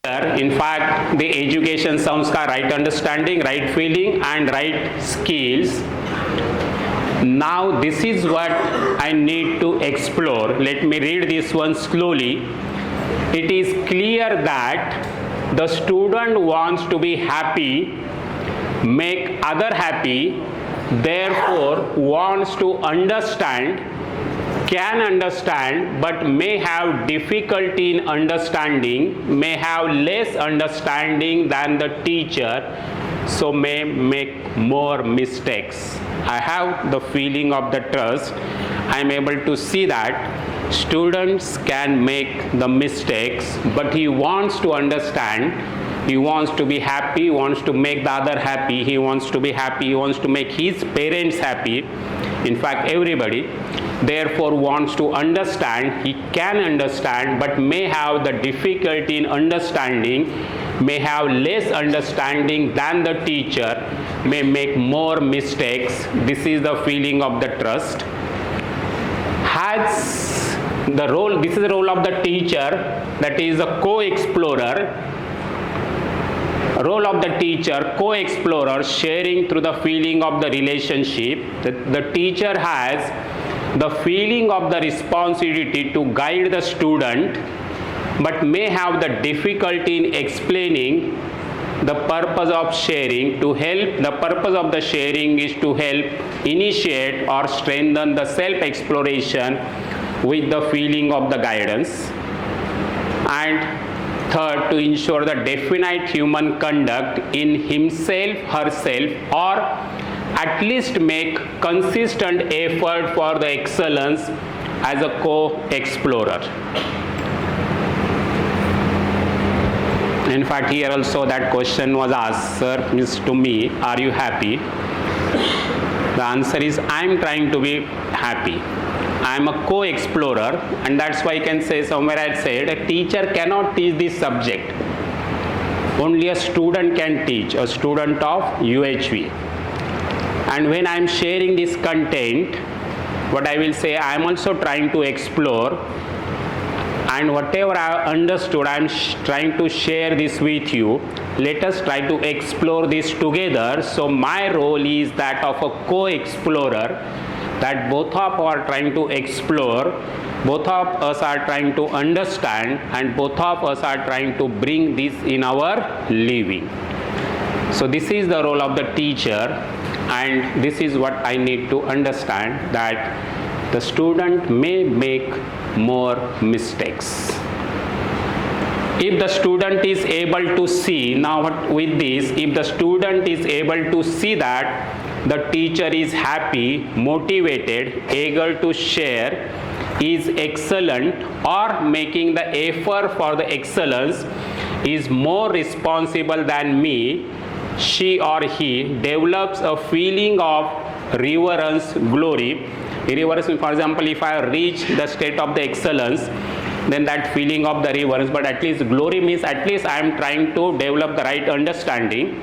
In fact, the education samskar, right understanding, right feeling and right skills. Now this is what I need to explore. Let me read this one slowly. It is clear that the student wants to be happy, make other happy, therefore wants to understand, can understand but may have difficulty in understanding, may have less understanding than the teacher, so may make more mistakes. I have the feeling of the trust. I am able to see that students can make the mistakes, but he wants to understand, he wants to be happy, he wants to make the other happy, he wants to be happy, he wants to make his parents happy, in fact everybody. Therefore wants to understand, he can understand but may have the difficulty in understanding, may have less understanding than the teacher, may make more mistakes. This is the feeling of the trust. Has the role, this is the role of the teacher, that is a co-explorer. Role of the teacher, co-explorer, sharing through the feeling of the relationship. The teacher has the feeling of the responsibility to guide the student, but may have the difficulty in explaining the purpose of sharing. To help, the purpose of the sharing is to help initiate or strengthen the self-exploration with the feeling of the guidance. And third, to ensure the definite human conduct in himself, herself, or at least make consistent effort for the excellence as a co-explorer. In fact, here also that question was asked, sir, means to me, are you happy? The answer is, I am trying to be happy. I am a co-explorer, and that's why I can say, somewhere I said, a teacher cannot teach this subject. Only a student can teach, a student of UHV. And when I am sharing this content, what I will say, I am also trying to explore, and whatever I understood, I am trying to share this with you. Let us try to explore this together. So my role is that of a co-explorer, that both of us are trying to explore, both of us are trying to understand, and both of us are trying to bring this in our living. So this is the role of the teacher. And this is what I need to understand, that the student may make more mistakes. If the student is able to see, now with this, if the student is able to see that the teacher is happy, motivated, eager to share, is excellent, or making the effort for the excellence, is more responsible than me, she or he develops a feeling of reverence, glory. Reverence, for example, if I reach the state of the excellence, then that feeling of the reverence, but at least glory means at least I am trying to develop the right understanding,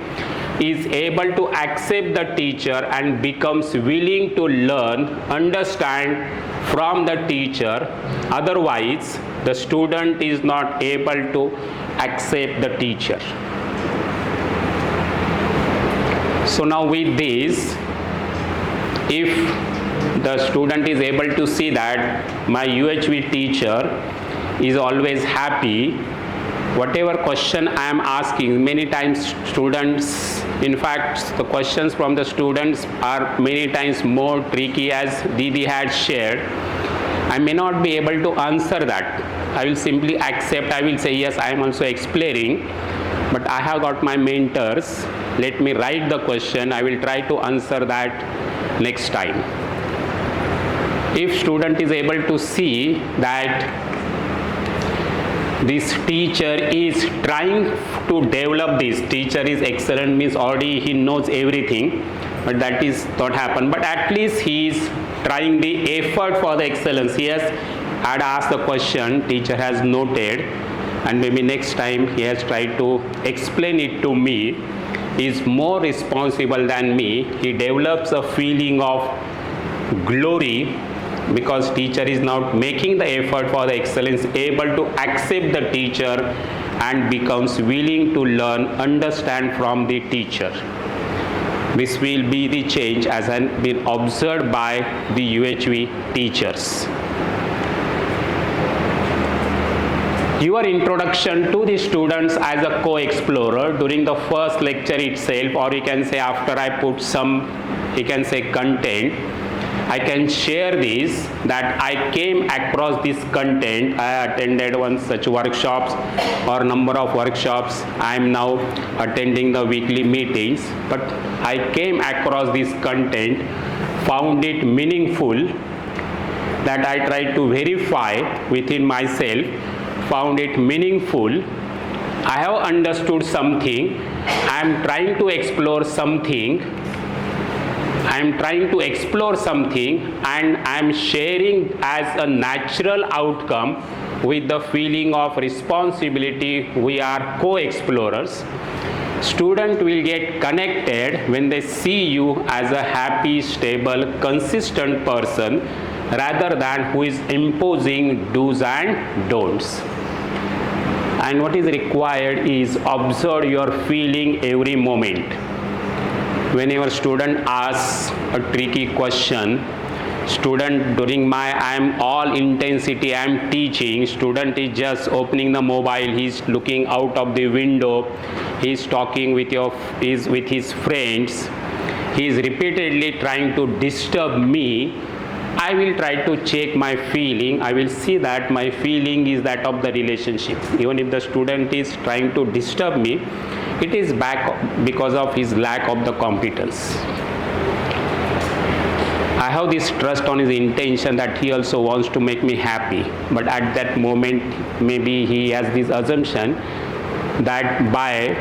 is able to accept the teacher and becomes willing to learn, understand from the teacher. Otherwise, the student is not able to accept the teacher. So now with this, if the student is able to see that my UHV teacher is always happy, whatever question I am asking, many times students, in fact the questions from the students are many times more tricky, as Didi had shared. I may not be able to answer that. I will simply accept, I will say yes, I am also explaining, but I have got my mentors. Let me write the question, I will try to answer that next time. If student is able to see that this teacher is trying to develop this, teacher is excellent means already he knows everything, but that is not happen, but at least he is trying the effort for the excellence. He has had asked the question, teacher has noted, and maybe next time he has tried to explain it to me, is more responsible than me. He develops a feeling of glory because teacher is now making the effort for the excellence, able to accept the teacher and becomes willing to learn, understand from the teacher. This will be the change as has been observed by the UHV teachers. Your introduction to the students as a co-explorer during the first lecture itself, or you can say after I put some, you can say content, I can share this that I came across this content. I attended one such workshops or number of workshops. I am now attending the weekly meetings, but I came across this content, found it meaningful, that I tried to verify within myself, found it meaningful. I have understood something. I am trying to explore something. and I am sharing as a natural outcome with the feeling of responsibility. We are co-explorers. Student will get connected when they see you as a happy, stable, consistent person rather than who is imposing do's and don'ts. And what is required is observe your feeling every moment. Whenever student asks a tricky question, student during I am all intensity, I am teaching, student is just opening the mobile, he is looking out of the window, he is talking with his friends, he is repeatedly trying to disturb me. I will try to check my feeling. I will see that my feeling is that of the relationship. Even if the student is trying to disturb me, it is back because of his lack of the competence. I have this trust on his intention that he also wants to make me happy, but at that moment maybe he has this assumption that by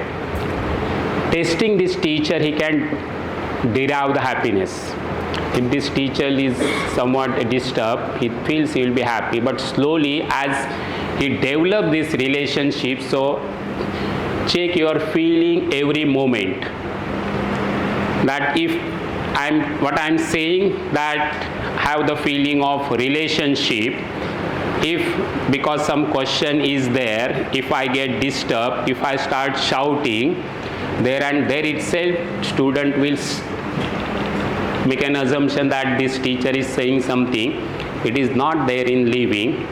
testing this teacher he can derive the happiness. If this teacher is somewhat disturbed, he feels he will be happy, but slowly as he develops this relationship, so check your feeling every moment. That if what I'm saying, that have the feeling of relationship, if because some question is there, if I get disturbed, if I start shouting, there and there itself student will make an assumption that this teacher is saying something. It is not there in living.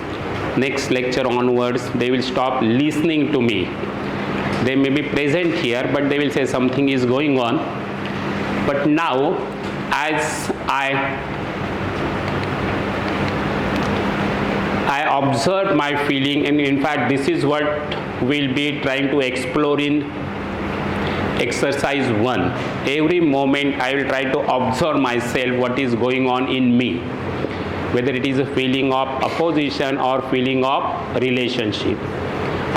Next lecture onwards, they will stop listening to me. They may be present here, but they will say something is going on. But now, as I observed my feeling, and in fact this is what we'll be trying to explore in exercise 1. Every moment I will try to observe myself what is going on in me, whether it is a feeling of opposition or feeling of relationship.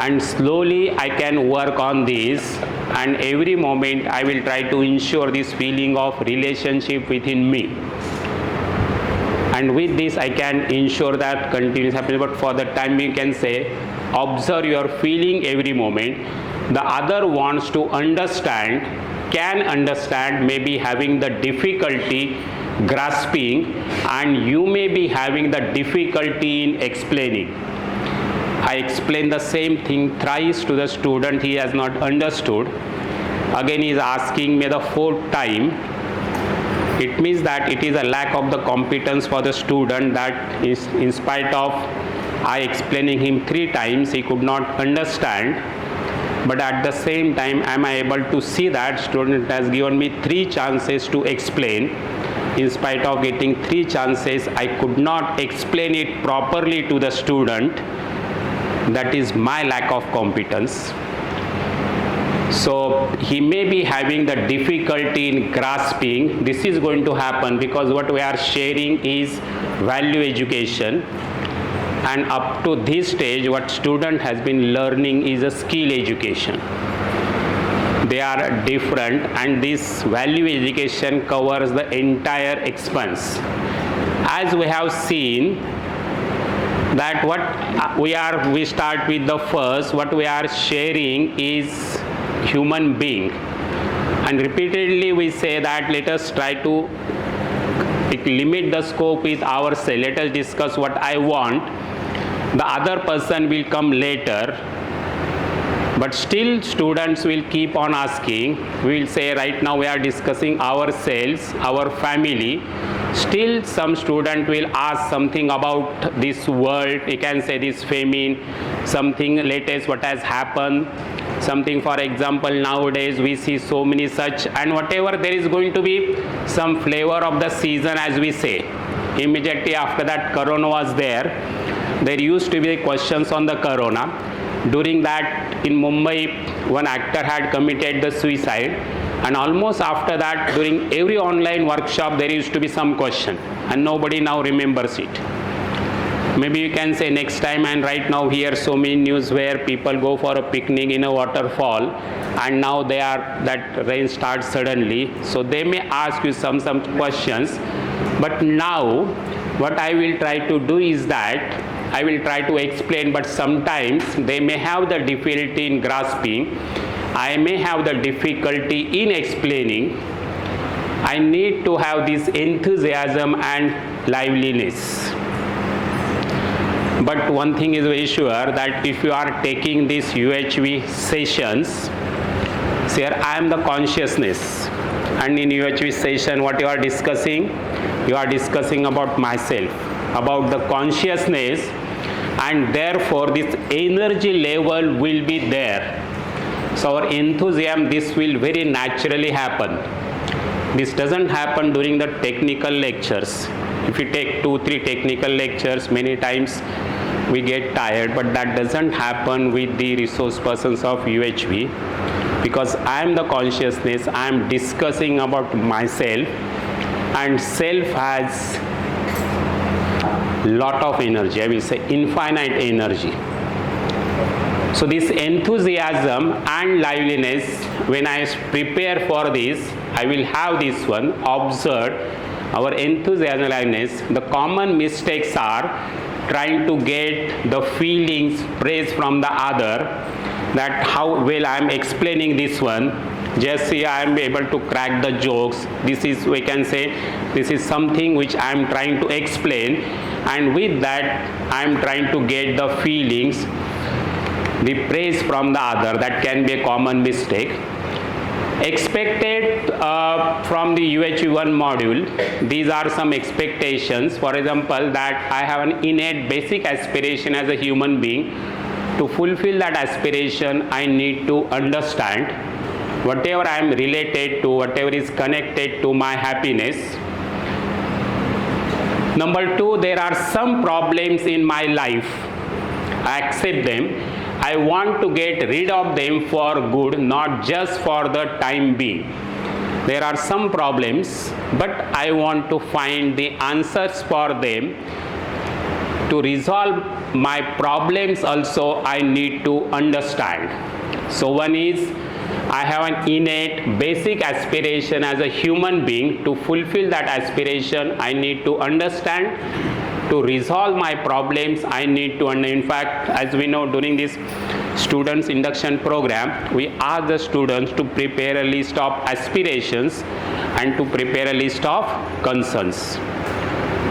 And slowly I can work on this, and every moment I will try to ensure this feeling of relationship within me. And with this I can ensure that continuous happiness. But for the time you can say, observe your feeling every moment. The other wants to understand, can understand, may be having the difficulty grasping, and you may be having the difficulty in explaining. I explain the same thing thrice to the student, he has not understood. Again he is asking me the 4th time. It means that it is a lack of the competence for the student, that is, in spite of I explaining him 3 times, he could not understand. But at the same time, am I able to see that student has given me 3 chances to explain. In spite of getting 3 chances, I could not explain it properly to the student. That is my lack of competence. So he may be having the difficulty in grasping. This is going to happen because what we are sharing is value education. And up to this stage, what student has been learning is a skill education. They are different, and this value education covers the entire expanse. As we have seen, that we start with the first, what we are sharing is human being. And repeatedly we say that let us try to limit the scope with ourselves. Let us discuss what I want. The other person will come later. But still students will keep on asking. We will say right now we are discussing ourselves, our family. Still some student will ask something about this world, you can say this famine, something latest what has happened, something for example nowadays we see so many such, and whatever there is going to be some flavor of the season as we say. Immediately after that corona was there used to be questions on the corona. During that in Mumbai one actor had committed the suicide, and almost after that during every online workshop there used to be some question and nobody now remembers it. Maybe you can say next time, and right now here so many news where people go for a picnic in a waterfall and now that rain starts suddenly, so they may ask you some questions. But now what I will try to do is that I will try to explain, but sometimes they may have the difficulty in grasping. I may have the difficulty in explaining. I need to have this enthusiasm and liveliness. But one thing is very sure, that if you are taking these UHV sessions, here I am the consciousness, and in UHV session what you are discussing about myself, about the consciousness, and therefore this energy level will be there. So our enthusiasm, this will very naturally happen. This doesn't happen during the technical lectures. If you take 2-3 technical lectures, many times we get tired, but that doesn't happen with the resource persons of UHV, because I am the consciousness, I am discussing about myself, and self has lot of energy, I will say infinite energy. So this enthusiasm and liveliness, when I prepare for this, I will have this one. Observe our enthusiasm and liveliness. The common mistakes are trying to get the feelings, praise from the other, that how well I am explaining this one. Just see I am able to crack the jokes. This is, we can say, this is something which I am trying to explain, and with that I am trying to get the feelings, the praise from the other. That can be a common mistake. Expected from the UHV1 module, these are some expectations. For example, that I have an innate basic aspiration as a human being. To fulfill that aspiration, I need to understand whatever I am related to, whatever is connected to my happiness. Number 2, there are some problems in my life. I accept them. I want to get rid of them for good, not just for the time being. There are some problems, but I want to find the answers for them. To resolve my problems also, I need to understand. So one is, I have an innate basic aspiration as a human being. To fulfill that aspiration, I need to understand. To resolve my problems, I need to understand. In fact, as we know, during this students induction program, we ask the students to prepare a list of aspirations and to prepare a list of concerns.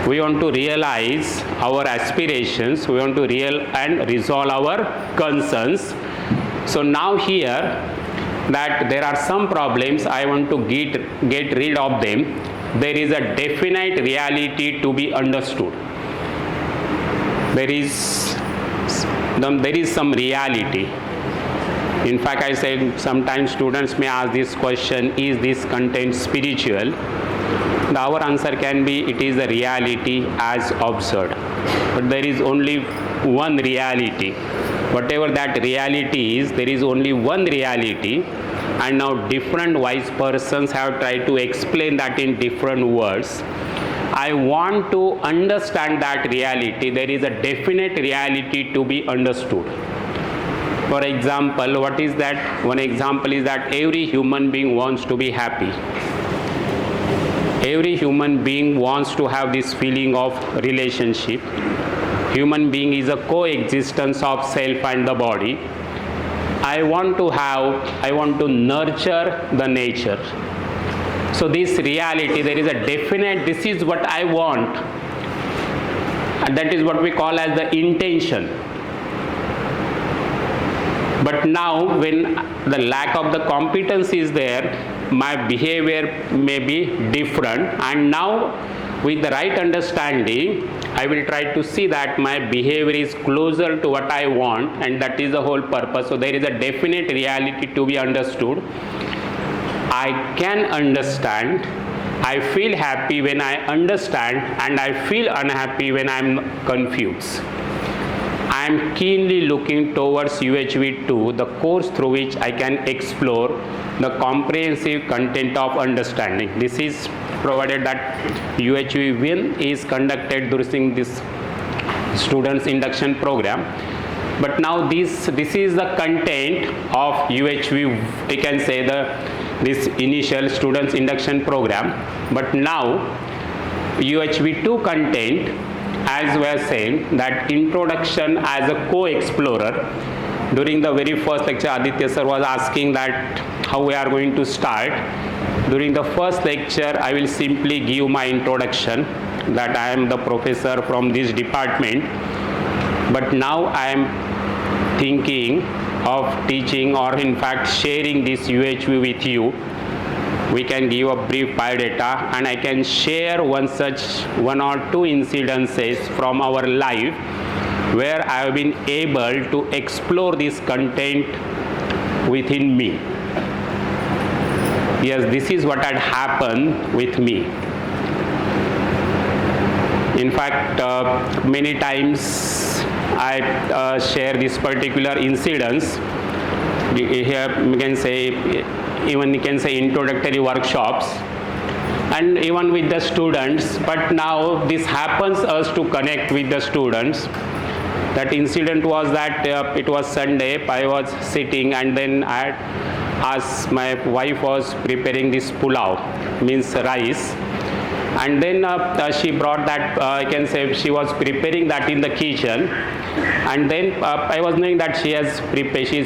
We want to realize our aspirations, we want to resolve our concerns. So now here, that there are some problems, I want to get rid of them. There is a definite reality to be understood. There is some reality. In fact, I said sometimes students may ask this question, is this content spiritual? Our answer can be, it is a reality as observed. But there is only one reality. Whatever that reality is, there is only one reality, and now different wise persons have tried to explain that in different words. I want to understand that reality. There is a definite reality to be understood. For example, what is that? One example is that every human being wants to be happy. Every human being wants to have this feeling of relationship. Human being is a coexistence of self and the body. I want to nurture the nature. So this reality, there is a definite, this is what I want. And that is what we call as the intention. But now when the lack of the competence is there, my behavior may be different, and now with the right understanding, I will try to see that my behavior is closer to what I want, and that is the whole purpose. So there is a definite reality to be understood. I can understand, I feel happy when I understand, and I feel unhappy when I am confused. I am keenly looking towards UHV2, the course through which I can explore the comprehensive content of understanding. This is provided that UHV1 is conducted during this students induction program. But now this is the content of UHV, we can say this initial students induction program. But now UHV2 content, as we are saying, that introduction as a co-explorer. During the very first lecture, Aditya sir was asking that how we are going to start. During the first lecture, I will simply give my introduction that I am the professor from this department. But now I am thinking of teaching, or in fact sharing this UHV with you. We can give a brief biodata, and I can share one or two incidences from our life where I have been able to explore this content within me. Yes, this is what had happened with me. In fact, many times I share this particular incidents. Here we can say, even you can say introductory workshops, and even with the students. But now this happens us to connect with the students. That incident was that it was Sunday, I was sitting, and then as my wife was preparing this pulao, means rice, and then she brought that, I can say she was preparing that in the kitchen, and then I was knowing that she is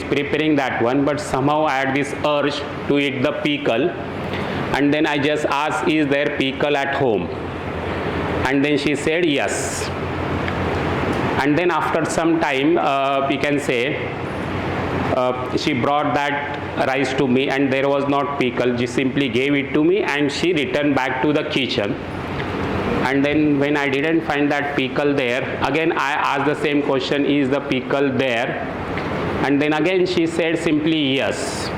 preparing that one, but somehow I had this urge to eat the pickle, and then I just asked, is there pickle at home? And then she said yes. And then after some time, we can say, she brought that rice to me, and there was not pickle. She simply gave it to me, and she returned back to the kitchen. And then when I didn't find that pickle there, again I asked the same question, is the pickle there? And then again she said simply yes.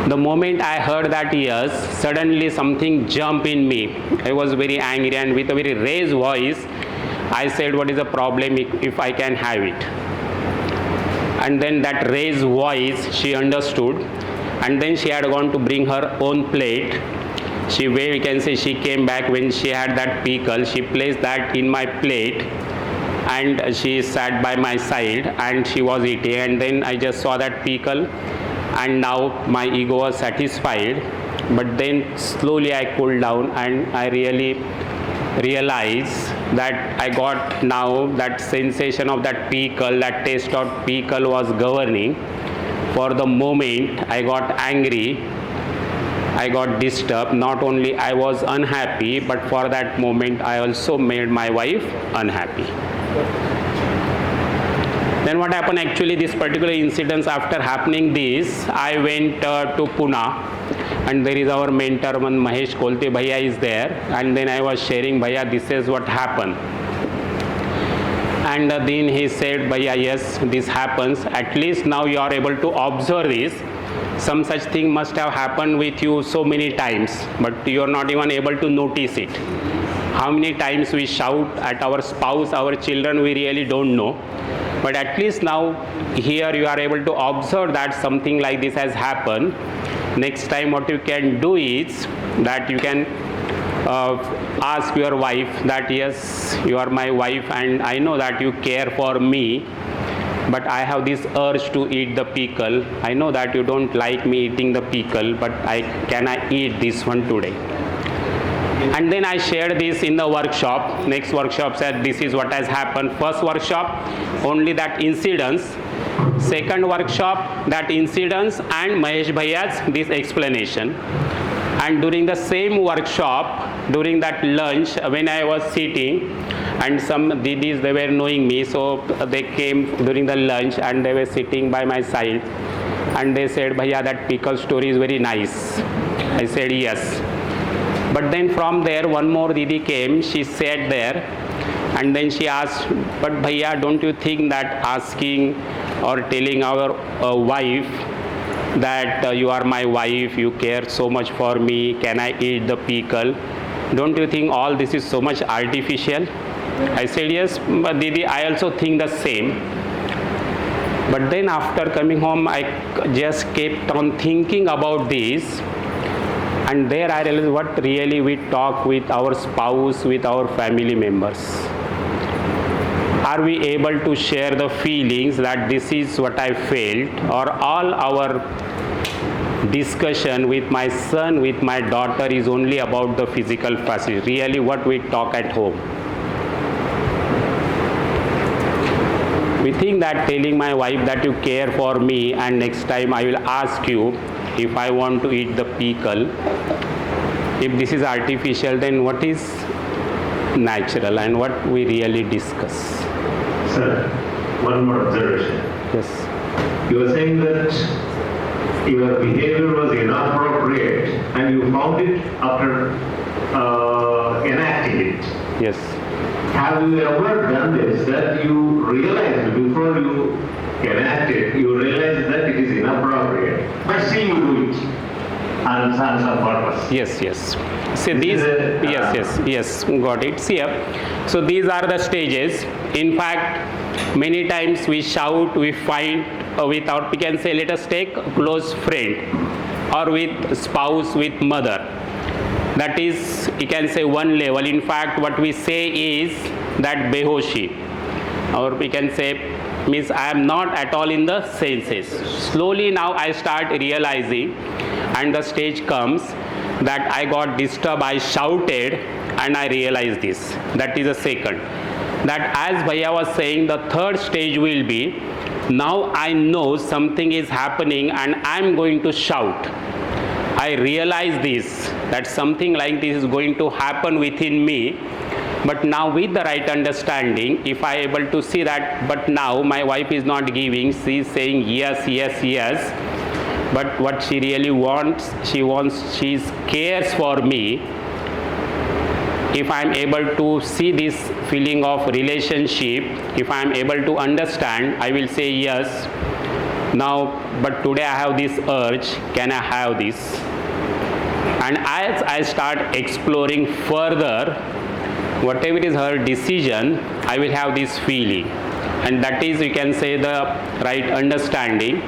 The moment I heard that yes, suddenly something jumped in me. I was very angry, and with a very raised voice, I said, what is the problem if I can have it? And then that raised voice, she understood, and then she had gone to bring her own plate. We can say she came back when she had that pickle, she placed that in my plate, and she sat by my side and she was eating, and then I just saw that pickle, and now my ego was satisfied. But then slowly I cooled down, and I really realized that I got now that sensation of that pickle, that taste of pickle was governing. For the moment I got angry, I got disturbed. Not only I was unhappy, but for that moment I also made my wife unhappy. Then what happened, actually this particular incident, after happening this, I went to Pune, and there is our mentor, one Mahesh Kolte Bhaiya is there, and then I was sharing, Bhaiya, this is what happened. And then he said, Bhaiya, yes, this happens. At least now you are able to observe this. Some such thing must have happened with you so many times, but you are not even able to notice it. How many times we shout at our spouse, our children, we really don't know. But at least now here you are able to observe that something like this has happened. Next time what you can do is that you can ask your wife that, yes, you are my wife and I know that you care for me, but I have this urge to eat the pickle. I know that you don't like me eating the pickle, but can I eat this one today? And then I shared this in the workshop. Next workshop said this is what has happened. First workshop, only that incidents. Second workshop, that incidents and Mahesh Bhaiya's this explanation. And during the same workshop, during that lunch, when I was sitting, and some didis, they were knowing me, so they came during the lunch and they were sitting by my side and they said, Bhaiya, that pickle story is very nice. I said yes. But then from there one more didi came, she sat there and then she asked, but Bhaiya, don't you think that asking or telling our wife that you are my wife, you care so much for me, can I eat the pickle? Don't you think all this is so much artificial? I said yes, but Didi, I also think the same. But then after coming home, I just kept on thinking about this, and there I realized what really we talk with our spouse, with our family members. Are we able to share the feelings that this is what I felt, or all our discussion with my son, with my daughter is only about the physical facility, really what we talk at home? We think that telling my wife that you care for me and next time I will ask you if I want to eat the pickle, if this is artificial, then what is natural and what we really discuss? Sir, one more observation. Yes. You were saying that your behavior was inappropriate and you found it after enacting it. Yes. Have you ever done this, that you realized before you enact it, you realize that it is inappropriate, but still you do it on some purpose? Yes, yes. See these, yes, got it. See, so these are the stages. In fact, many times we shout, we fight with our, we can say, let us take a close friend or with spouse, with mother. That is, you can say, one level. In fact, what we say is that behoshi, or we can say, means I am not at all in the senses. Slowly now I start realizing, and the stage comes that I got disturbed, I shouted, and I realized this. That is the second. That as Bhaiya was saying, the third stage will be, now I know something is happening and I am going to shout. I realize this, that something like this is going to happen within me. But now with the right understanding, if I able to see that, but now my wife is not giving, she is saying yes, yes, yes. But what she really wants, she cares for me. If I am able to see this feeling of relationship, if I am able to understand, I will say yes. Now, but today I have this urge, can I have this? And as I start exploring further, whatever is her decision, I will have this feeling. And that is, you can say, the right understanding.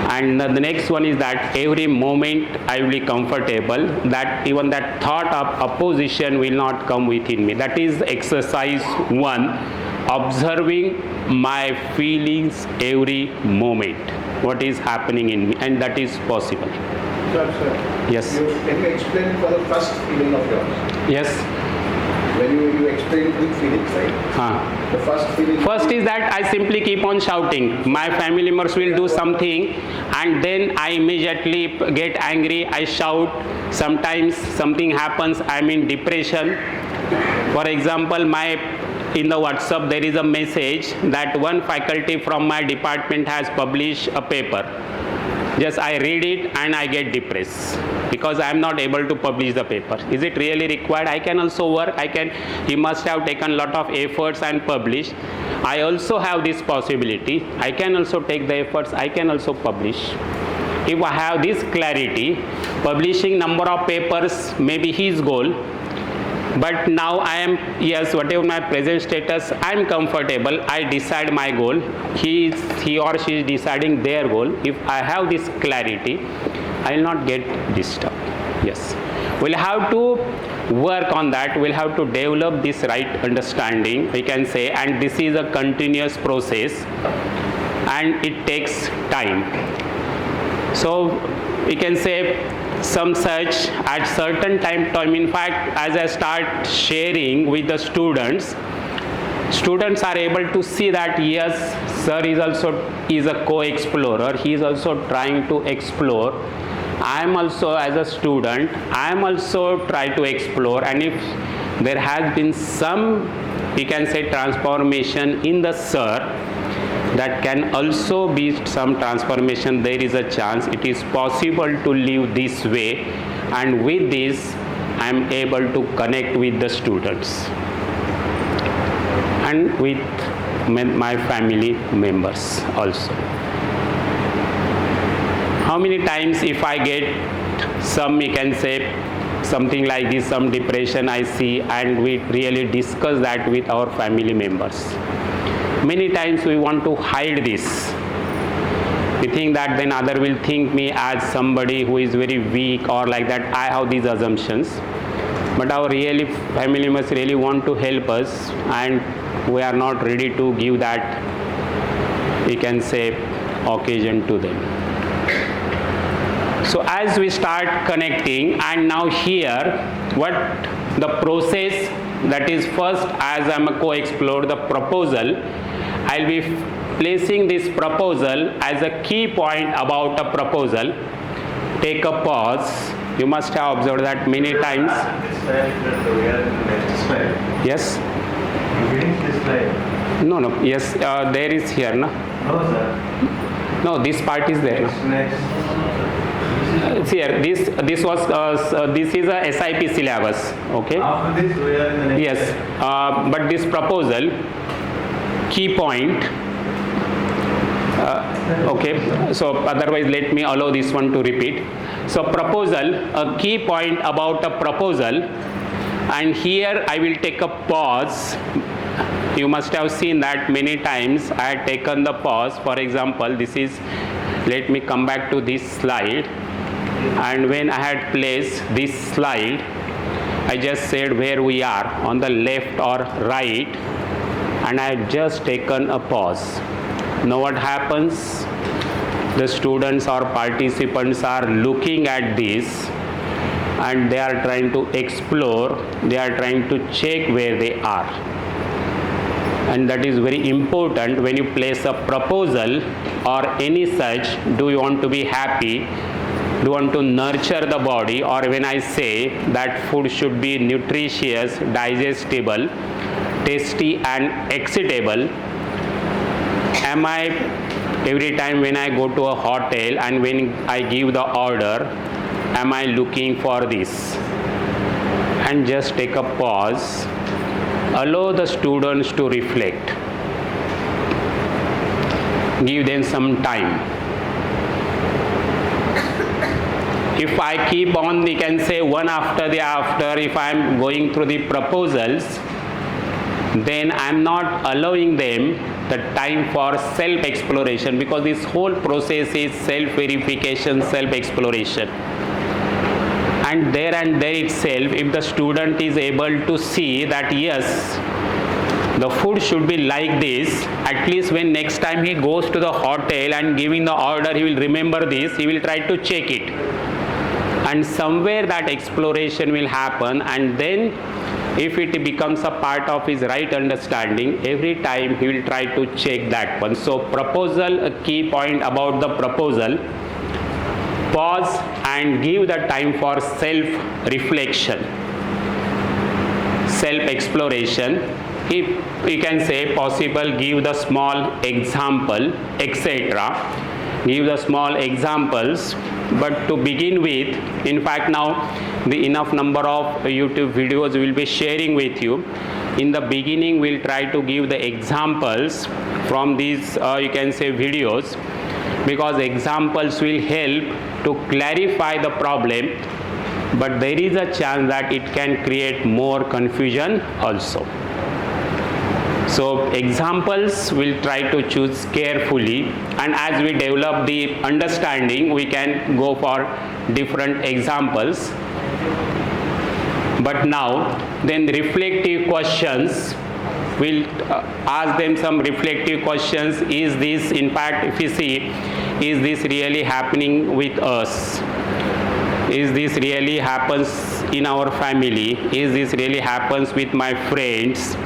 And the next one is that every moment I will be comfortable, that even that thought of opposition will not come within me. That is exercise 1, observing my feelings every moment, what is happening in me, and that is possible. Sir. Yes. Can you explain for the first feeling of yours? Yes. When you explain the feelings, right? The first feeling. First is that I simply keep on shouting. My family members will do something and then I immediately get angry, I shout. Sometimes something happens, I'm in depression. For example, in the WhatsApp there is a message that one faculty from my department has published a paper. Just I read it and I get depressed because I am not able to publish the paper. Is it really required? I can also work. He must have taken a lot of efforts and published. I also have this possibility. I can also take the efforts. I can also publish. If I have this clarity, publishing number of papers may be his goal. But now I am, yes, whatever my present status, I am comfortable. I decide my goal. He or she is deciding their goal. If I have this clarity, I will not get disturbed. Yes. We'll have to work on that. We'll have to develop this right understanding, we can say, and this is a continuous process and it takes time. So we can say some such at certain time, in fact, as I start sharing with the students are able to see that yes, sir is a co-explorer. He is also trying to explore. I am also, as a student, I am also trying to explore, and if there has been some, we can say, transformation in the sir, that can also be some transformation. There is a chance it is possible to live this way, and with this I am able to connect with the students and with my family members also. How many times if I get some, we can say, something like this, some depression I see, and we really discuss that with our family members. Many times we want to hide this. We think that then other will think me as somebody who is very weak or like that. I have these assumptions. But our really family members really want to help us, and we are not ready to give that, we can say, occasion to them. So as we start connecting, and now here, what the process, that is first, as I'm a co-explorer, the proposal, I'll be placing this proposal as a key point about a proposal. Take a pause. You must have observed that many times. Yes? You finish this slide? No. Yes, there is here, no? No, sir. No, this part is there. Next. It's here. This is a SIP syllabus. Okay. After this, we are in the next. Yes, but this proposal, key point. Okay, so otherwise let me allow this one to repeat. So proposal, a key point about a proposal, and here I will take a pause. You must have seen that many times I had taken the pause. For example, this is, let me come back to this slide, and when I had placed this slide, I just said where we are, on the left or right, and I had just taken a pause. Now what happens? The students or participants are looking at this, and they are trying to explore, they are trying to check where they are. And that is very important when you place a proposal or any such. Do you want to be happy? Do you want to nurture the body? Or when I say that food should be nutritious, digestible, tasty and excitable, am I, every time when I go to a hotel and when I give the order, am I looking for this? And just take a pause. Allow the students to reflect. Give them some time. If I keep on, we can say one after the after, if I am going through the proposals, then I am not allowing them the time for self-exploration, because this whole process is self-verification, self-exploration. And there itself, if the student is able to see that yes, the food should be like this, at least when next time he goes to the hotel and giving the order, he will remember this, he will try to check it. And somewhere that exploration will happen, and then if it becomes a part of his right understanding, every time he will try to check that one. So proposal, a key point about the proposal, pause and give the time for self-reflection, self-exploration. If we can say possible, give the small example, etc. Give the small examples. But to begin with, in fact now the enough number of YouTube videos we will be sharing with you. In the beginning we'll try to give the examples from these you can say videos, because examples will help to clarify the problem, but there is a chance that it can create more confusion also. So examples we'll try to choose carefully, and as we develop the understanding we can go for different examples. But now then reflective questions, we'll ask them some reflective questions. Is this, in fact if you see, is this really happening with us? Is this really happens in our family? Is this really happens with my friends?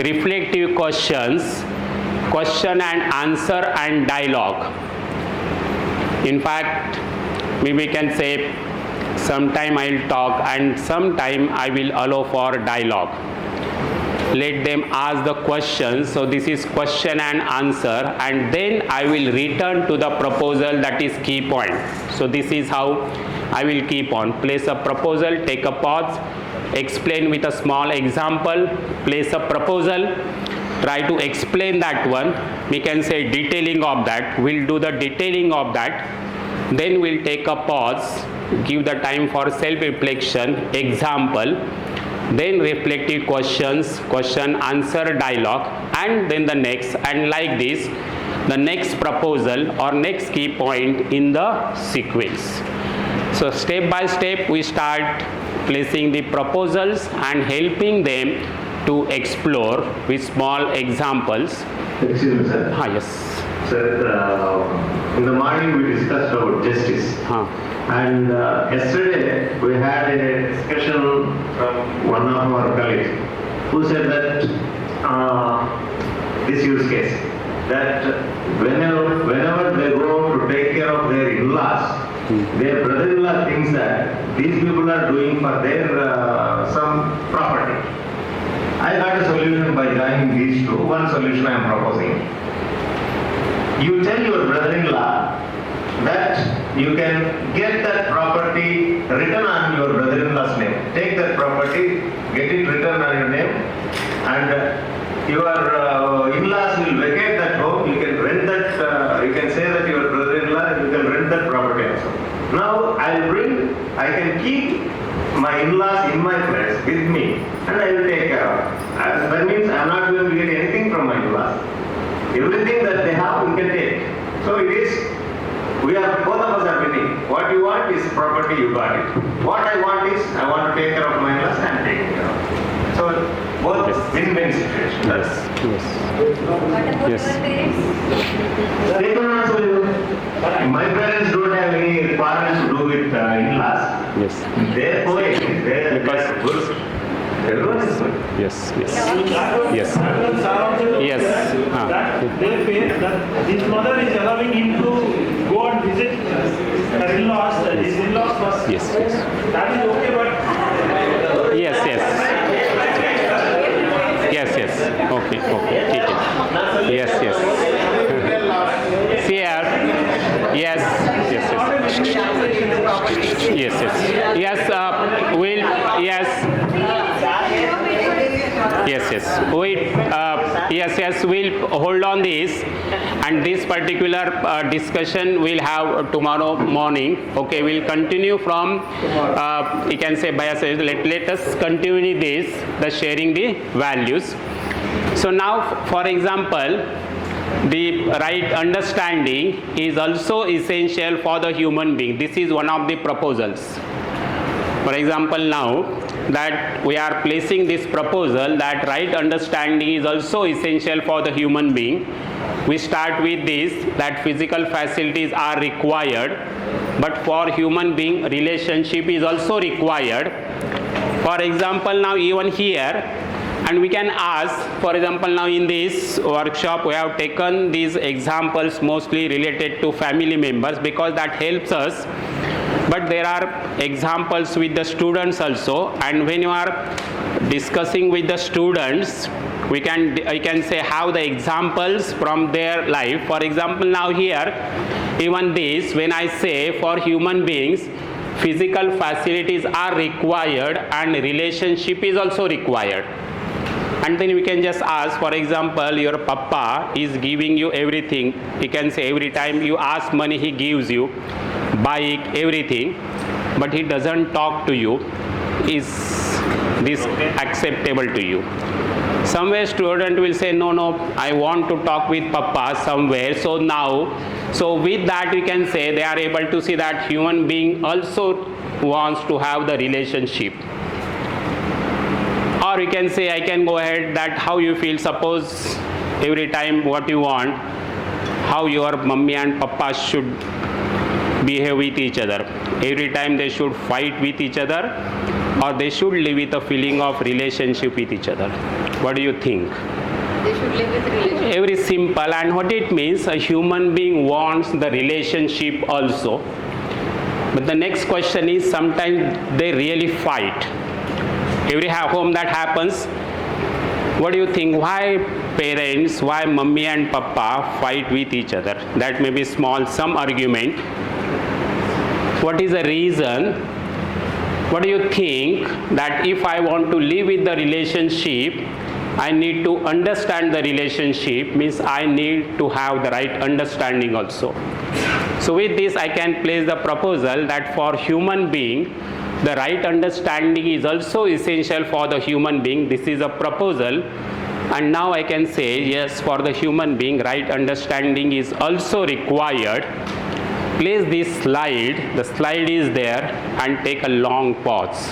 Reflective questions, question and answer and dialogue. In fact, we can say sometime I'll talk, and sometime I will allow for dialogue. Let them ask the questions. So this is question and answer, and then I will return to the proposal, that is key point. So this is how I will keep on. Place a proposal, take a pause, explain with a small example, place a proposal, try to explain that one. We can say detailing of that. We'll do the detailing of that. Then we'll take a pause, give the time for self-reflection, example, then reflective questions, question answer dialogue, and then the next, and like this the next proposal or next key point in the sequence. So step by step we start placing the proposals and helping them to explore with small examples. Excuse me, sir. Yes. Sir, in the morning we discussed about justice. And yesterday we had a discussion from one of our colleagues who said that this use case, that whenever they go to take care of their in-laws, their brother-in-law thinks that these people are doing for their some property. I got a solution by joining these two. One solution I am proposing. You tell your brother-in-law that you can get that property written on your brother-in-law's name. Take that property, get it written on your name, and your in-laws will vacate that home. You can rent that, you can say that your brother-in-law, you can rent that property also. Now I can keep my in-laws in my place with me, and I will take care of it. That means I am not going to get anything from my in-laws. Everything that they have, we can take. So it is, both of us are winning. What you want is property, you got it. What I want is, I want to take care of my in-laws and take care of it. So both win-win situation. Yes. They can answer you. My parents don't have any quarrels to do with in-laws. Yes. Therefore, they are good. Everyone is good. Yes. Yes. Yes. That they feel that his mother is allowing him to go and visit her in-laws. His in-laws must. Yes. That is okay, but. Yes. Okay. Take it. Yes. See here. Yes. We'll. We'll hold on this, and this particular discussion we'll have tomorrow morning. Okay, we'll continue from, you can say let us continue this, the sharing the values. So now, for example, the right understanding is also essential for the human being. This is one of the proposals. For example, now that we are placing this proposal that right understanding is also essential for the human being, we start with this, that physical facilities are required, but for human being relationship is also required. For example, now even here, and we can ask, for example, now in this workshop we have taken these examples mostly related to family members because that helps us, but there are examples with the students also, and when you are discussing with the students, I can say how the examples from their life. For example, now here, even this, when I say for human beings, physical facilities are required and relationship is also required. And then we can just ask, for example, your papa is giving you everything. You can say every time you ask money, he gives you, bike, everything, but he doesn't talk to you. Is this acceptable to you? Somewhere student will say, no, I want to talk with papa somewhere. So with that we can say they are able to see that human being also wants to have the relationship. Or we can say, I can go ahead that how you feel, suppose every time what you want, how your mummy and papa should behave with each other. Every time they should fight with each other, or they should live with a feeling of relationship with each other. What do you think? They should live with relationship. Very simple. And what it means, a human being wants the relationship also. But the next question is, sometimes they really fight. Every home that happens. What do you think? Why parents, why mummy and papa fight with each other? That may be small, some argument. What is the reason? What do you think that if I want to live with the relationship, I need to understand the relationship, means I need to have the right understanding also. So with this I can place the proposal that for human being, the right understanding is also essential for the human being. This is a proposal, and now I can say yes, for the human being, right understanding is also required. Place this slide, the slide is there, and take a long pause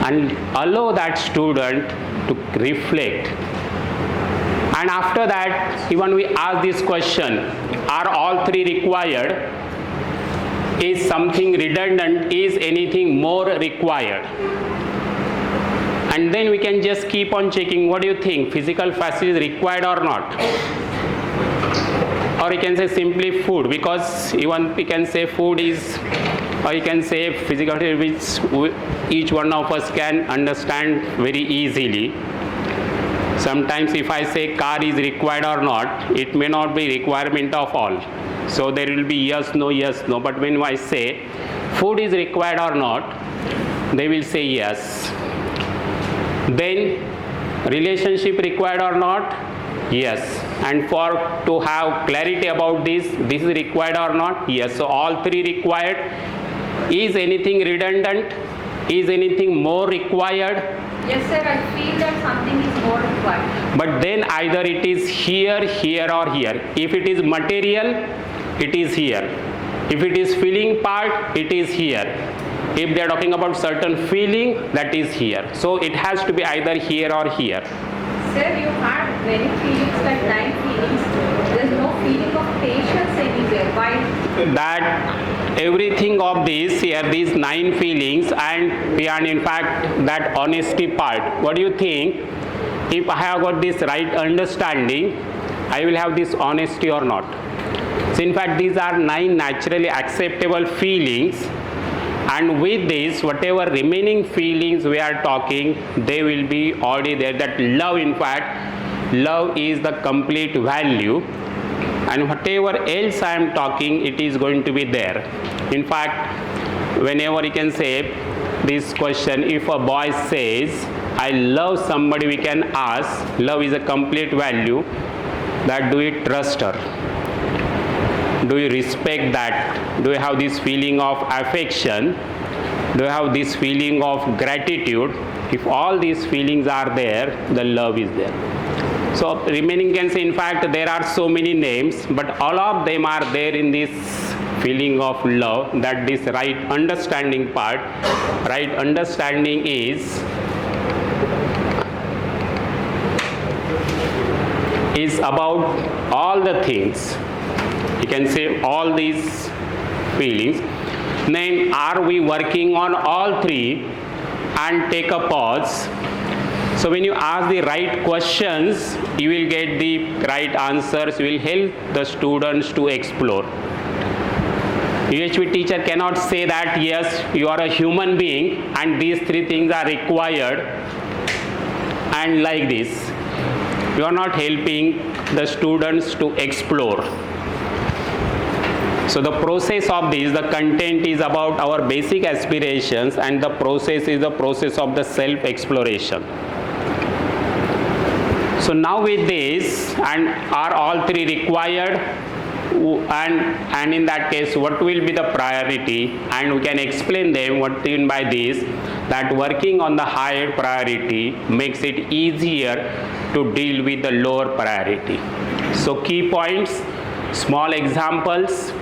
and allow that student to reflect. And after that, even we ask this question, are all three required? Is something redundant? Is anything more required? And then we can just keep on checking. What do you think? Physical facilities required or not? Or you can say simply food, because even we can say food is, or you can say physical, which each one of us can understand very easily. Sometimes if I say car is required or not, it may not be requirement of all. So there will be yes, no. But when I say food is required or not, they will say yes. Then relationship required or not? Yes. And for to have clarity about this is required or not? Yes. So all three required. Is anything redundant? Is anything more required? Yes, sir, I feel that something is more required. But then either it is here, here or here. If it is material, it is here. If it is feeling part, it is here. If they are talking about certain feeling, that is here. So it has to be either here or here. Sir, you had many feelings, like 9 feelings. There is no feeling of patience anywhere. Why? That everything of this here, these 9 feelings, and in fact that honesty part. What do you think? If I have got this right understanding, I will have this honesty or not? So in fact these are 9 naturally acceptable feelings, and with this whatever remaining feelings we are talking, they will be already there. That love, in fact love is the complete value, and whatever else I am talking, it is going to be there. In fact, whenever you can say this question, if a boy says I love somebody, we can ask, love is a complete value, that do you trust her? Do you respect that? Do you have this feeling of affection? Do you have this feeling of gratitude? If all these feelings are there, the love is there. So remaining can say, in fact there are so many names, but all of them are there in this feeling of love, that this right understanding part. Right understanding is about all the things. You can say all these feelings. Then are we working on all three? And take a pause. So when you ask the right questions, you will get the right answers. You will help the students to explore. UHV teacher cannot say that yes, you are a human being and these 3 things are required, and like this. You are not helping the students to explore. So the process of this, the content is about our basic aspirations, and the process is the process of the self-exploration. So now with this, and are all 3 required? And in that case, what will be the priority? And we can explain them what mean by this, that working on the higher priority makes it easier to deal with the lower priority. So key points, small examples,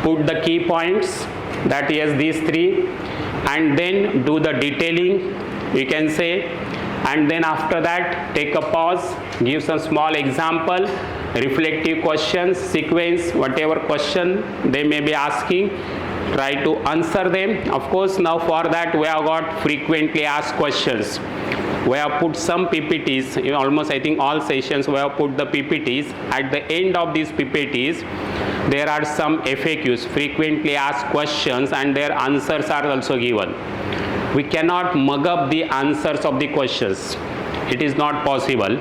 put the key points, that is these 3, and then do the detailing, you can say, and then after that take a pause, give some small example, reflective questions, sequence, whatever question they may be asking, try to answer them. Of course, now for that we have got frequently asked questions. We have put some PPTs, in almost I think all sessions we have put the PPTs. At the end of these PPTs, there are some FAQs, frequently asked questions, and their answers are also given. We cannot mug up the answers of the questions. It is not possible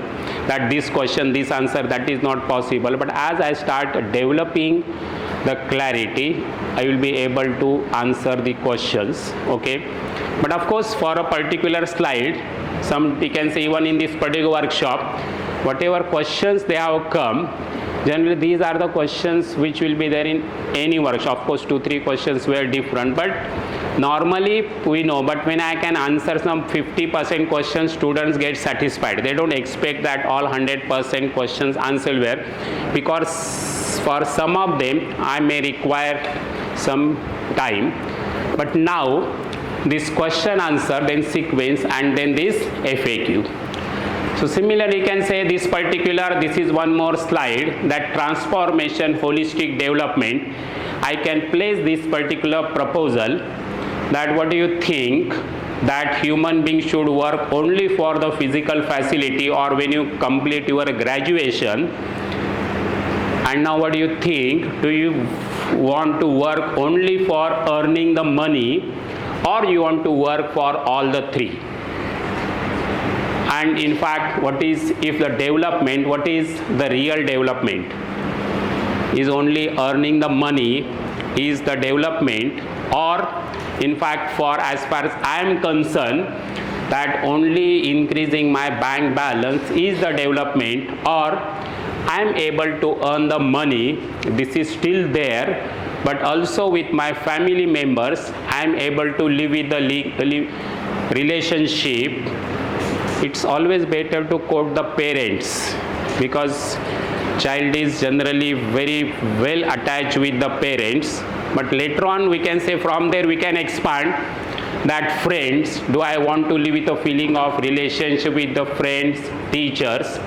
that this question, this answer, that is not possible. But as I start developing the clarity, I will be able to answer the questions, okay? But of course, for a particular slide, we can say even in this particular workshop, whatever questions they have come, generally these are the questions which will be there in any workshop. Of course, 2-3 questions were different, but normally we know, but when I can answer some 50% questions, students get satisfied. They don't expect that all 100% questions answered were, because for some of them I may require some time. But now this question answer, then sequence, and then this FAQ. So similarly, you can say this is one more slide, that transformation holistic development. I can place this particular proposal, that what do you think, that human beings should work only for the physical facility or when you complete your graduation? And now what do you think, do you want to work only for earning the money, or you want to work for all the three? And in fact, what is, if the development, what is the real development? Is only earning the money is the development, or in fact, for as far as I am concerned, that only increasing my bank balance is the development, or I am able to earn the money, this is still there, but also with my family members, I am able to live with the relationship. It's always better to quote the parents, because child is generally very well attached with the parents, but later on we can say from there we can expand that friends, do I want to live with a feeling of relationship with the friends, teachers,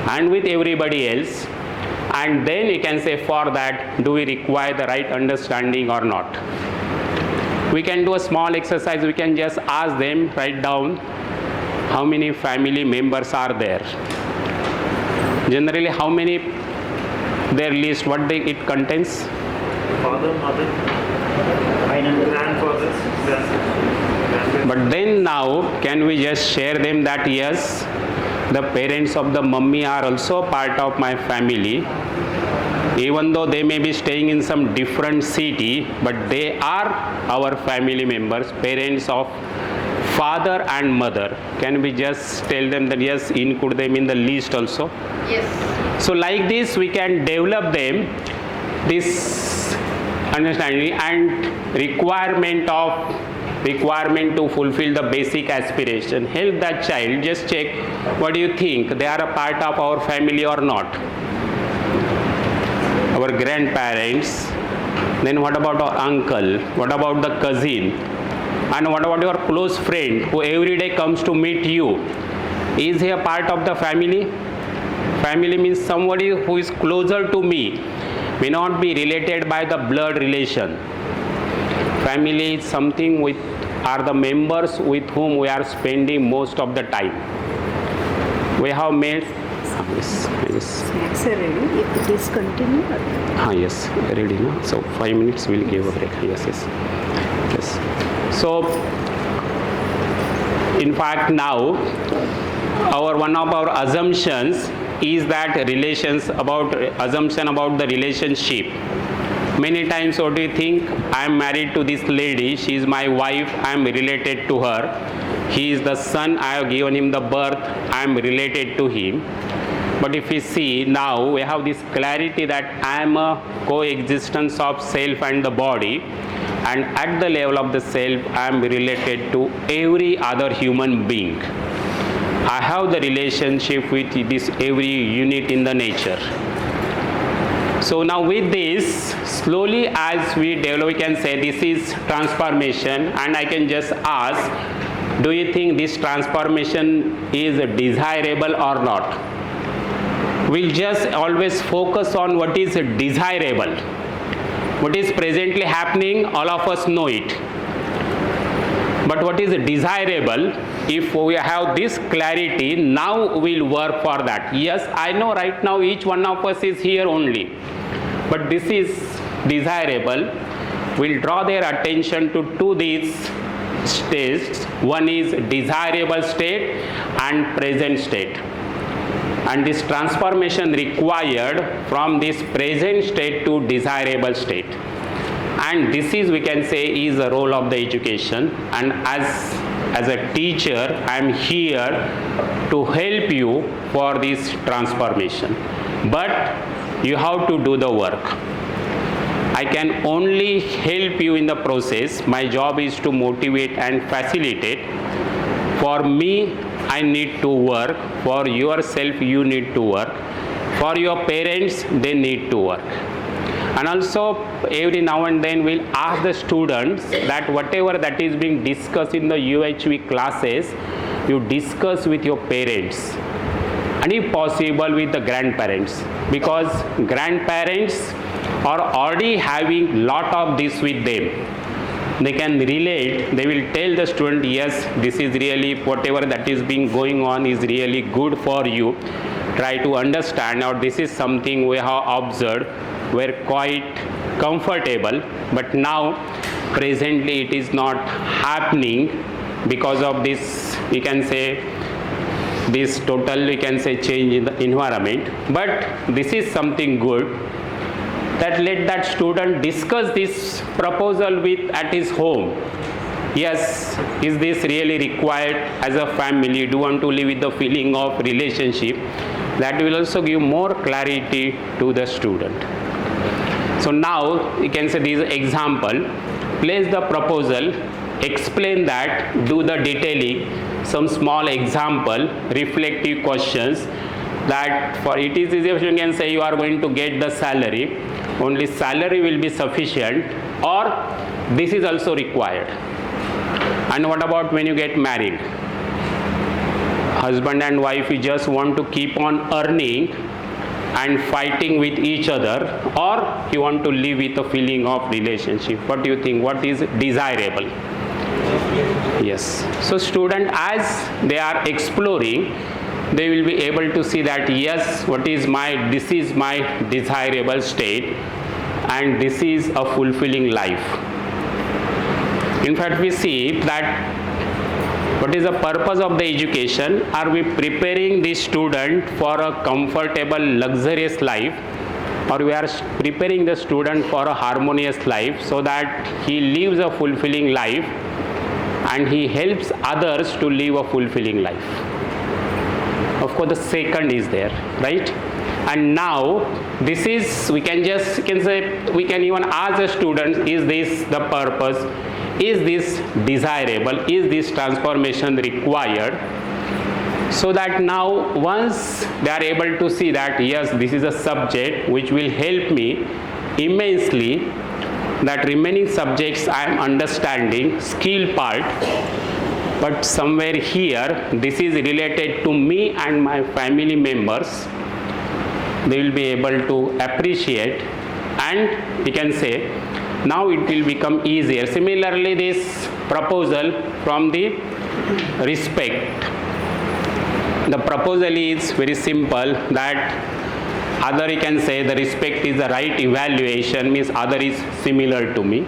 and with everybody else? And then you can say for that, do we require the right understanding or not? We can do a small exercise. We can just ask them, write down how many family members are there. Generally, how many, their list, what it contains? Father, mother, grandfathers, grandparents. But then now, can we just share them that yes, the parents of the mummy are also part of my family, even though they may be staying in some different city, but they are our family members, parents of father and mother. Can we just tell them that yes, include them in the list also? Yes. So like this, we can develop them this understanding and requirement to fulfill the basic aspiration. Help that child, just check, what do you think, they are a part of our family or not? Our grandparents, then what about our uncle, what about the cousin, and what about your close friend who every day comes to meet you? Is he a part of the family? Family means somebody who is closer to me, may not be related by the blood relation. Family is something with are the members with whom we are spending most of the time. We have made Snacks are ready. If it is continue. Yes, ready now. So 5 minutes we'll give a break. Yes. So in fact now one of our assumptions is that assumption about the relationship. Many times what do you think? I am married to this lady, she is my wife, I am related to her. He is the son, I have given him the birth, I am related to him. But if we see now, we have this clarity that I am a coexistence of self and the body, and at the level of the self, I am related to every other human being. I have the relationship with this every unit in the nature. So now with this, slowly as we develop, we can say this is transformation, and I can just ask, do you think this transformation is desirable or not? We'll just always focus on what is desirable. What is presently happening, all of us know it. But what is desirable, if we have this clarity, now we'll work for that. Yes, I know right now each one of us is here only. but this is desirable, we'll draw their attention to these states. One is desirable state and present state. And this transformation required from this present state to desirable state. And this is, we can say, is the role of the education. And as a teacher, I am here to help you for this transformation. But you have to do the work. I can only help you in the process. My job is to motivate and facilitate. For me, I need to work. For yourself, you need to work. For your parents, they need to work. And also, every now and then we'll ask the students that whatever that is being discussed in the UHV classes, you discuss with your parents. And if possible, with the grandparents. Because grandparents are already having lot of this with them. They can relate, they will tell the student, yes, this is really, whatever that is being going on is really good for you. Try to understand, or this is something we have observed, we're quite comfortable, but now presently it is not happening because of this, we can say, this total, we can say, change in the environment. But this is something good, that let that student discuss this proposal at his home. Yes, is this really required as a family? Do you want to live with the feeling of relationship? That will also give more clarity to the student. So now you can say this example, place the proposal, explain that, do the detailing, some small example, reflective questions, that for it is easier, you can say you are going to get the salary, only salary will be sufficient, or this is also required. And what about when you get married? Husband and wife, you just want to keep on earning and fighting with each other, or you want to live with a feeling of relationship? What do you think? What is desirable? Yes. So student, as they are exploring, they will be able to see that yes, this is my desirable state, and this is a fulfilling life. In fact, we see that what is the purpose of the education? Are we preparing the student for a comfortable, luxurious life, or we are preparing the student for a harmonious life so that he lives a fulfilling life and he helps others to live a fulfilling life? Of course, the second is there, right? And now this is, we can even ask the students, is this the purpose? Is this desirable? Is this transformation required? So that now once they are able to see that yes, this is a subject which will help me immensely, that remaining subjects I am understanding, skill part, but somewhere here this is related to me and my family members, they will be able to appreciate, and we can say now it will become easier. Similarly, this proposal from the respect. The proposal is very simple, that other, you can say the respect is the right evaluation, means other is similar to me.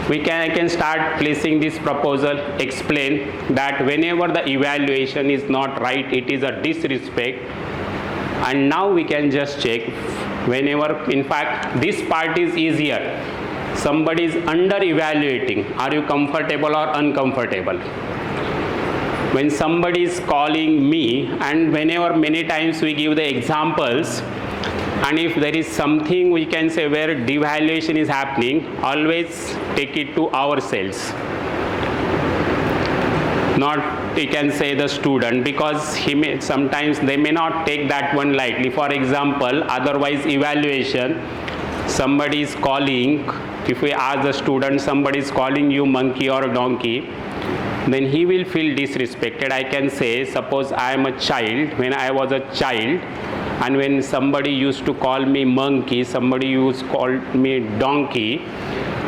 I can start placing this proposal, explain that whenever the evaluation is not right, it is a disrespect. And now we can just check whenever, in fact, this part is easier. Somebody is under evaluating. Are you comfortable or uncomfortable? When somebody is calling me, and whenever many times we give the examples, and if there is something we can say where devaluation is happening, always take it to ourselves. Not, we can say, the student, because sometimes they may not take that one lightly. For example, otherwise evaluation, somebody is calling, if we ask the student, somebody is calling you monkey or donkey, then he will feel disrespected. I can say, suppose I am a child, when I was a child, and when somebody used to call me monkey, somebody used to call me donkey,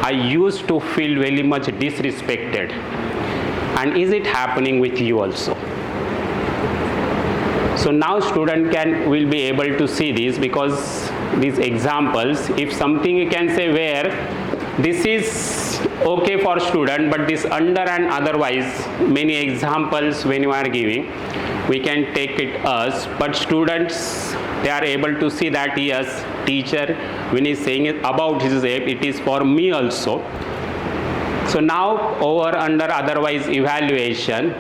I used to feel very much disrespected. And is it happening with you also? So now student will be able to see this, because these examples. If something you can say where this is okay for student, but this under and otherwise, many examples when you are giving, we can take it as, but students, they are able to see that yes, teacher, when he is saying it about his ape, it is for me also. So now over under otherwise evaluation,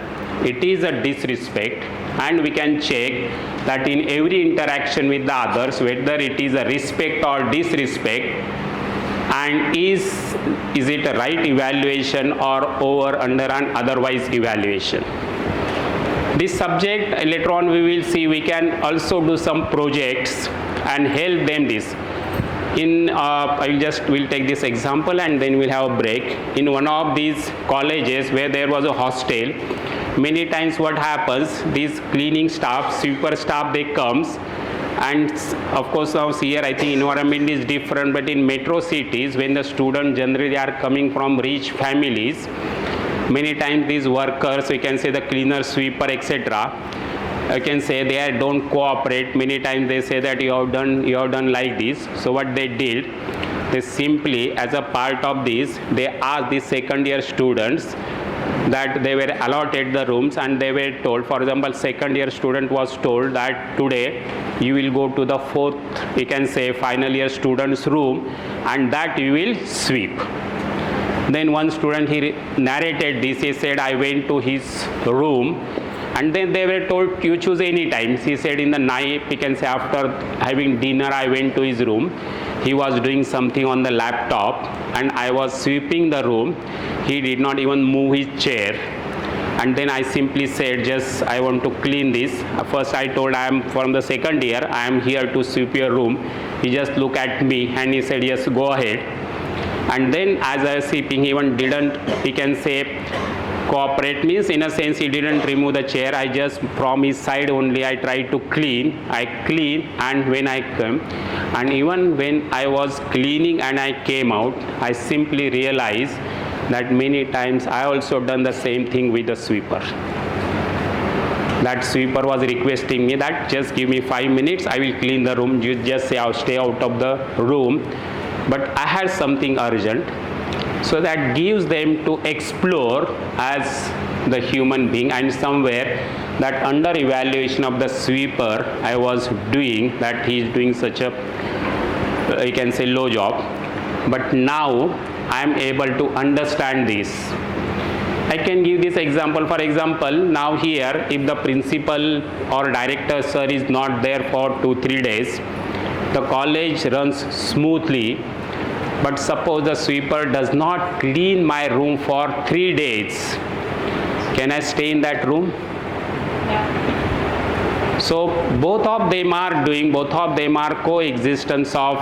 it is a disrespect, and we can check that in every interaction with the others, whether it is a respect or disrespect, and is it a right evaluation or over under and otherwise evaluation. This subject later on we will see, we can also do some projects and help them this. We'll take this example and then we'll have a break. In one of these colleges where there was a hostel, many times what happens, these cleaning staff, sweeper staff, they comes, and of course now here I think environment is different, but in metro cities when the students generally are coming from rich families, many times these workers, we can say the cleaner, sweeper, etc., I can say they don't cooperate. Many times they say that you have done like this. So what they did, they simply, as a part of this, they asked the second year students that they were allotted the rooms, and they were told, for example, second year student was told that today you will go to the fourth, we can say final year student's room, and that you will sweep. Then one student, he narrated this, he said, I went to his room, and then they were told, you choose any time. He said in the night, we can say after having dinner, I went to his room. He was doing something on the laptop, and I was sweeping the room. He did not even move his chair. And then I simply said, just I want to clean this. First I told, I am from the second year, I am here to sweep your room. He just looked at me and he said, yes, go ahead. And then as I was sweeping, he even didn't, we can say, cooperate, means in a sense he didn't remove the chair. I just from his side only I tried to clean. I clean, and when I came, and even when I was cleaning and I came out, I simply realized that many times I also done the same thing with the sweeper. That sweeper was requesting me that just give me 5 minutes, I will clean the room, you just say I'll stay out of the room. But I had something urgent. So that gives them to explore as the human being, and somewhere that under evaluation of the sweeper I was doing, that he is doing such a, you can say, low job. But now I am able to understand this. I can give this example. For example, now here if the principal or director sir is not there for 2-3 days, the college runs smoothly. But suppose the sweeper does not clean my room for 3 days, can I stay in that room? Yeah. So both of them are coexistence of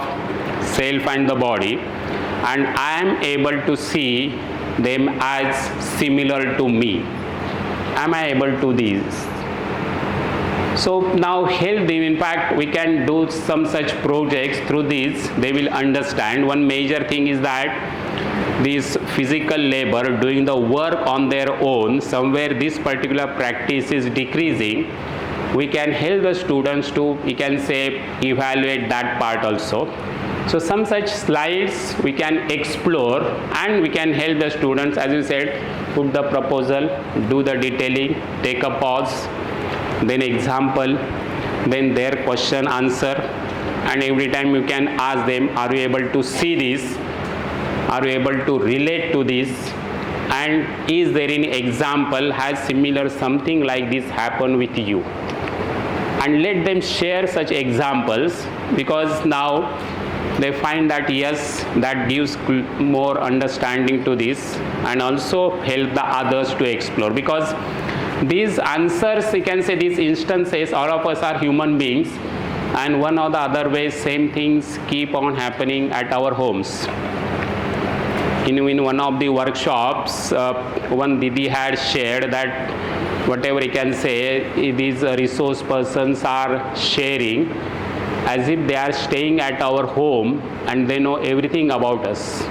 self and the body, and I am able to see them as similar to me. Am I able to this? So now help them. In fact, we can do some such projects. Through these they will understand. One major thing is that this physical labor, doing the work on their own, somewhere this particular practice is decreasing. We can help the students to, we can say, evaluate that part also. So some such slides we can explore, and we can help the students, as you said, put the proposal, do the detailing, take a pause, then example, then their question answer, and every time you can ask them, are you able to see this, are you able to relate to this, and is there any example has similar something like this happen with you, and let them share such examples, because now they find that yes, that gives more understanding to this, and also help the others to explore. Because these answers, you can say, these instances, all of us are human beings, and one or the other way same things keep on happening at our homes. In one of the workshops, one Didi had shared that whatever you can say, these resource persons are sharing as if they are staying at our home and they know everything about us.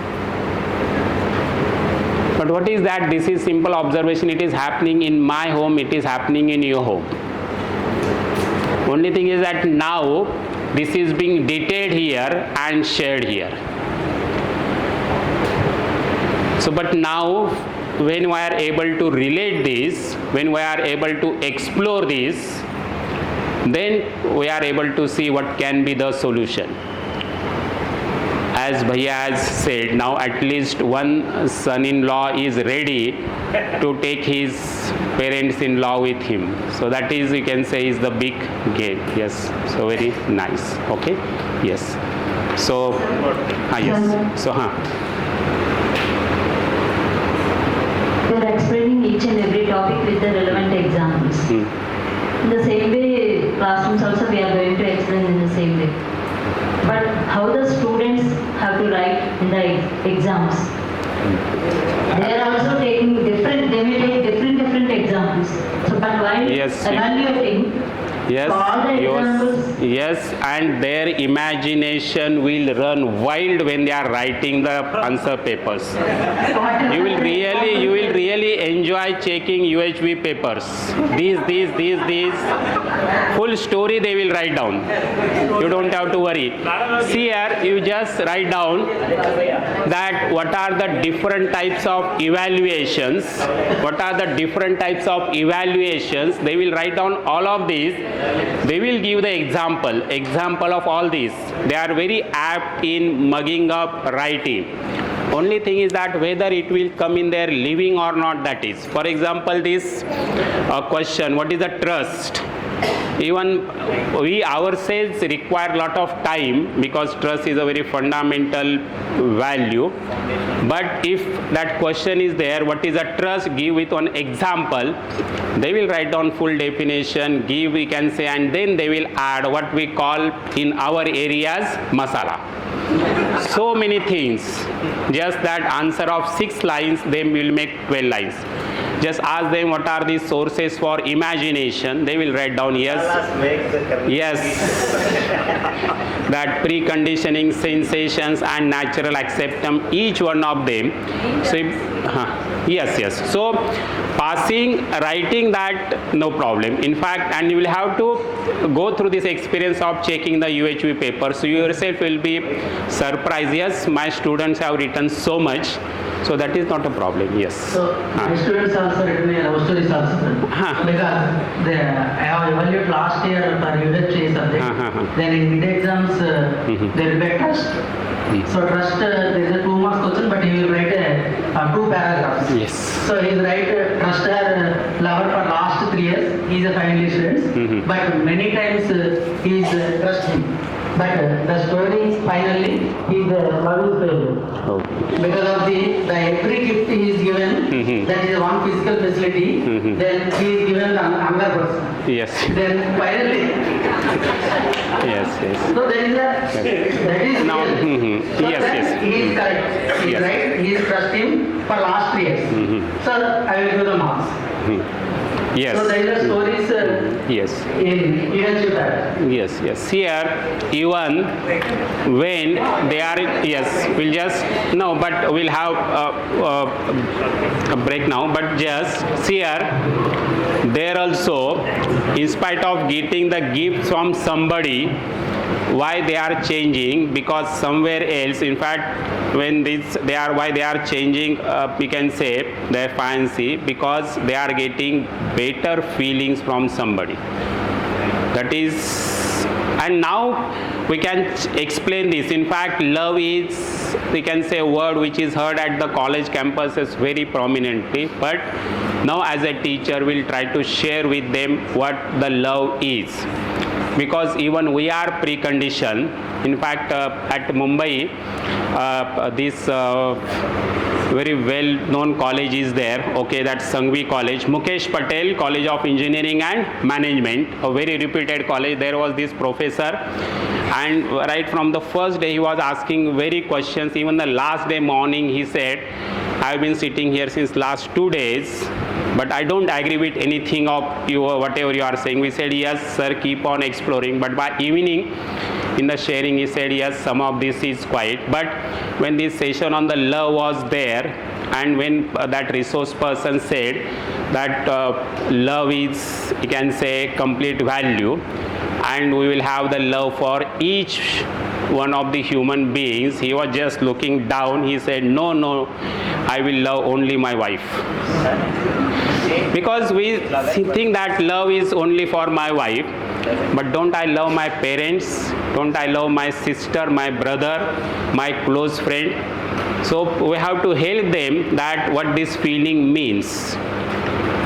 But what is that? This is simple observation. It is happening in my home, it is happening in your home. Only thing is that now this is being detailed here and shared here. So but now when we are able to relate this, when we are able to explore this, then we are able to see what can be the solution. As Bhaiya has said, now at least one son-in-law is ready to take his parents-in-law with him. So that is, you can say, is the big gain. Yes, so very nice. Okay, yes. So, yes. So, You are explaining each and every topic with the relevant examples. In the same way, classrooms also we are going to explain in the same way. But how the students have to write in the exams? They are also taking different, they may take different examples. So, but while evaluating, yes, all the examples, yes, and their imagination will run wild when they are writing the answer papers. You will really enjoy checking UHV papers. These, full story they will write down. You don't have to worry. See here, you just write down that what are the different types of evaluations. What are the different types of evaluations? They will write down all of these. They will give the example of all these. They are very apt in mugging up writing. Only thing is that whether it will come in their living or not, that is. For example, this question, what is the trust? Even we ourselves require a lot of time because trust is a very fundamental value. But if that question is there, what is a trust, give with one example, they will write down full definition, give, we can say, and then they will add what we call in our areas masala. So many things. Just that answer of 6 lines, they will make 12 lines. Just ask them what are the sources for imagination. They will write down yes. That preconditioning, sensations and natural acceptance, each one of them. So yes. So passing, writing that, no problem. In fact, and you will have to go through this experience of checking the UHV paper. So you yourself will be surprised. Yes, my students have written so much. So that is not a problem, yes. So my students also written a love stories also, because I have evaluated last year for UHV subject. Then in mid exams there will be a trust. So trust there is a 2 marks question, but he will write 2 paragraphs. Yes. So he will write trust lover for last 3 years. He is a final student, but many times he is trusting. But the story finally is love is failure. Because of the every gift he is given, that is one physical facility, then he is given another person. Yes. Then finally, yes. so there is that is now, so yes. He is correct. He is right. He is trusting for last 3 years. So I will give the marks. Yes. So there is stories yes. in UHV. Yes. Here, even when they are, yes, we'll just, no, but we'll have a break now, but just see here, there also, in spite of getting the gift from somebody, why they are changing, because somewhere else, in fact, when this why they are changing, we can say their fancy, because they are getting better feelings from somebody. That is, and now we can explain this. In fact, love is, we can say, a word which is heard at the college campuses very prominently, but now as a teacher we'll try to share with them what the love is. Because even we are preconditioned. In fact, at Mumbai, this very well-known college is there. Okay, that's Sangvi College, Mukesh Patel College of Engineering and Management, a very reputed college. There was this professor, and right from the first day he was asking very questions. Even the last day morning he said, "I've been sitting here since last 2 days, but I don't agree with anything of you or whatever you are saying." We said, "Yes, sir, keep on exploring." But by evening, in the sharing, he said, "Yes, some of this is quiet." But when this session on the love was there, and when that resource person said that love is, you can say, complete value, and we will have the love for each one of the human beings. He was just looking down. He said, no, I will love only my wife. Because we think that love is only for my wife, but don't I love my parents? Don't I love my sister, my brother, my close friend? So we have to help them that what this feeling means.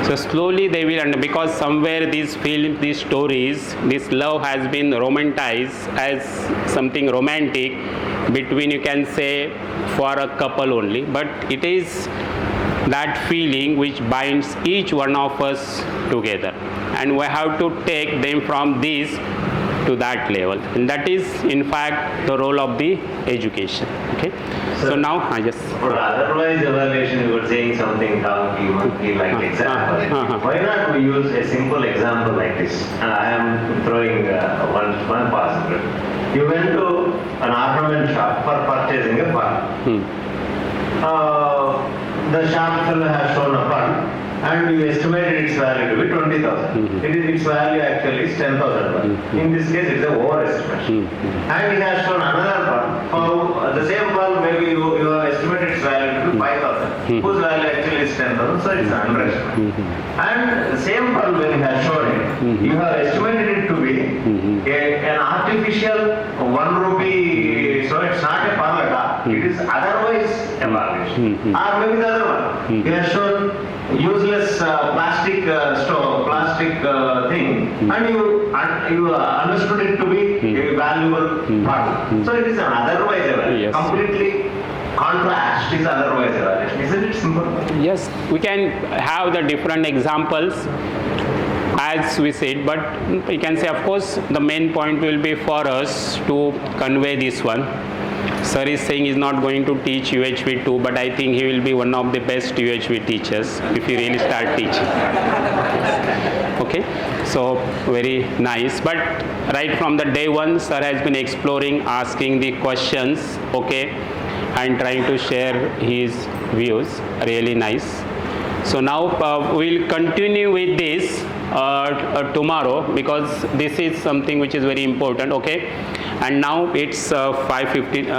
So slowly they will understand, because somewhere these films, these stories, this love has been romanticized as something romantic between, you can say, for a couple only, but it is that feeling which binds each one of us together, and we have to take them from this to that level, and that is in fact the role of the education. Okay, so now I just for otherwise evaluation you were saying something donkey monkey like example. Why not we use a simple example like this? I am throwing one possible. You went to an ornament shop for purchasing a fund. The shop fellow has shown a fund and you estimated its value to be 20,000. Its value actually is 10,000. In this case, it's an overestimation. And he has shown another fund. For the same fund, maybe you have estimated its value to be 5,000, whose value actually is 10,000, so it's an underestimate. And the same fund, when he has shown it, you have estimated it to be an artificial 1 rupee, so it's not a parlata, it is otherwise evaluation. Or maybe the other one, he has shown useless plastic thing, and you understood it to be a valuable part. So it is an otherwise evaluation. Yes. Completely contrast is otherwise evaluation. Isn't it simple? yes, we can have the different examples as we said, but we can say, of course, the main point will be for us to convey this one. Sir is saying he's not going to teach UHV 2, but I think he will be one of the best UHV teachers if he really start teaching. Okay, so very nice. But right from the day one, sir has been exploring, asking the questions, okay, and trying to share his views. Really nice. So now we'll continue with this tomorrow, because this is something which is very important. Okay, and now it's 5:15.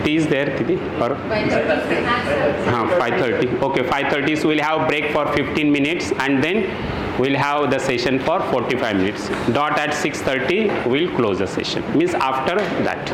Tea is there, Didi? Or 5:30. Okay, 5:30. So we'll have break for 15 minutes, and then we'll have the session for 45 minutes. Dot at 6:30, we'll close the session. Means after that.